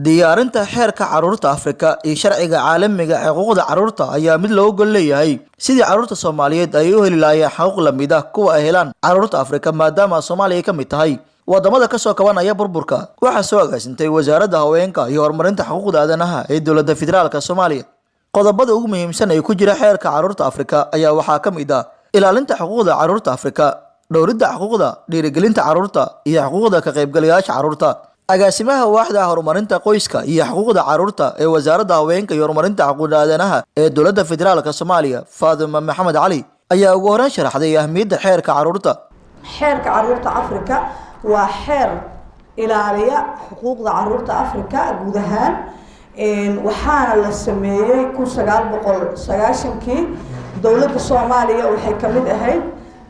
diyaarinta xeerka carruurta Afrika iyo sharciga caalamiga ah ee xuquuqda carruurta ayaa mid loo gol leeyahay sidii carruurta Soomaaliyeed ay u heli lahaayeen xuquuq la mid ah kuwa ay helaan carruurta Afrika maadaama Soomaaliya ka mid tahay wadamada ka soo kabanaya burburka. Waxa soo agaasintay wasaaradda haweenka iyo horumarinta xuquuqda aadanaha ee dowladda federaalka Soomaaliya. Qodobada ugu muhiimsan ee ku jira xeerka carruurta Afrika ayaa waxaa ka mid ah ilaalinta xuquuqda carruurta Afrika, dhowridda xuquuqda, dhiirigelinta carruurta iyo xuquuqda ka qaybgalayaasha carruurta. agaasimaha waaxda horumarinta qoyska iyo xuquuqda carruurta ee wasaaradda haweenka iyo horumarinta xuquuqda aadanaha ee dowladda federaalka Soomaaliya Faadima Maxamed Cali ayaa ugu horreyn sharaxday ahmiyadda xeerka carruurta. xeerka carruurta Afrika waa xeer ilaaliya xuquuqda carruurta Afrika guud ahaan waxaana la sameeyay 1990kii dowladda Soomaaliya waxay ka mid ahayd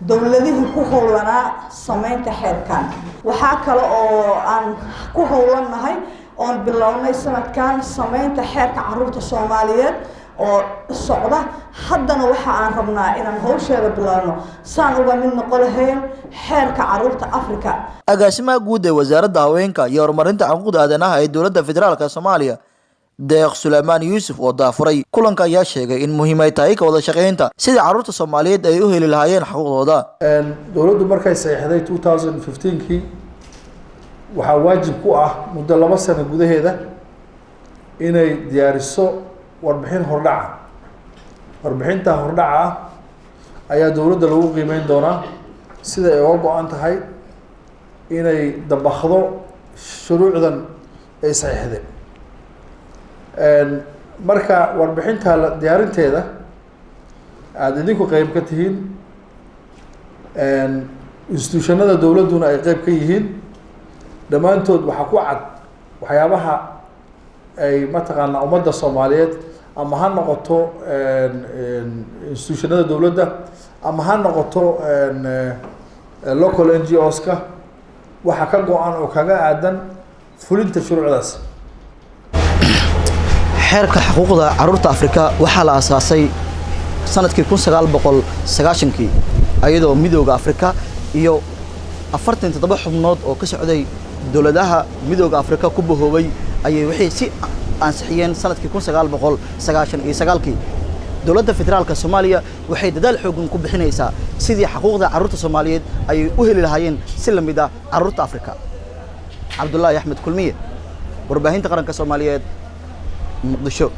dowladihii ku howlanaa sameynta xeerkan. waxaa kale oo aan ku howlanahay oon bilownay sanadkan sameynta xeerka carruurta Soomaaliyeed oo socda haddana waxa aan rabnaa inaan hawsheeda bilowno saan uga mid noqon lahayn xeerka carruurta Afrika. agaasimaha guud ee wasaaradda haweenka iyo horumarinta xuquuqda aadanaha ee dowladda federaalka Soomaaliya Deeq Suleymaan Yuusuf oo daafuray kulanka ayaa sheegay in muhiim ay tahay ka wada shaqeynta sidii carruurta Soomaaliyeed ay u heli lahaayeen xuquuqdooda. dowladdu markay saxiixday 2015kii waxaa waajib ku ah muddo 2 sano gudaheeda inay diyaariso warbixin hordhaca. warbixinta hordhaca ayaa dowladda lagu qiimeyn doonaa sida ay uga go'an tahay inay dabaqdo shuruucdan ay saxiixday. marka warbixinta diyaarinteeda aad idinku qayb ka tihiin institutionada dowladduna ay qayb ka yihiin dhammaantood waxaa ku cad waxyaabaha ay mataqaanaa ummadda Soomaaliyeed ama ha noqoto institutionada dowladda ama ha noqoto local NGOs-ka waxa ka go'an oo kaga aadan fulinta shuruucdaas. xeerka xuquuqda carruurta Afrika waxaa la aasaasay sanadkii 1990kii ayadoo midowga Afrika iyo 47 xubnood oo ka socday dowladaha midowga Afrika ku bahoobay ayay wixii si ansixiyeen sanadkii 1999kii. dowladda federaalka Soomaaliya waxay dadaal xooggan ku bixinaysaa sidii xuquuqda carruurta Soomaaliyeed ay u heli lahaayeen si la mid ah carruurta Afrika. Cabdullaahi Axmed Kulmiye, warbaahinta qaranka Soomaaliyeed, Muqdisho.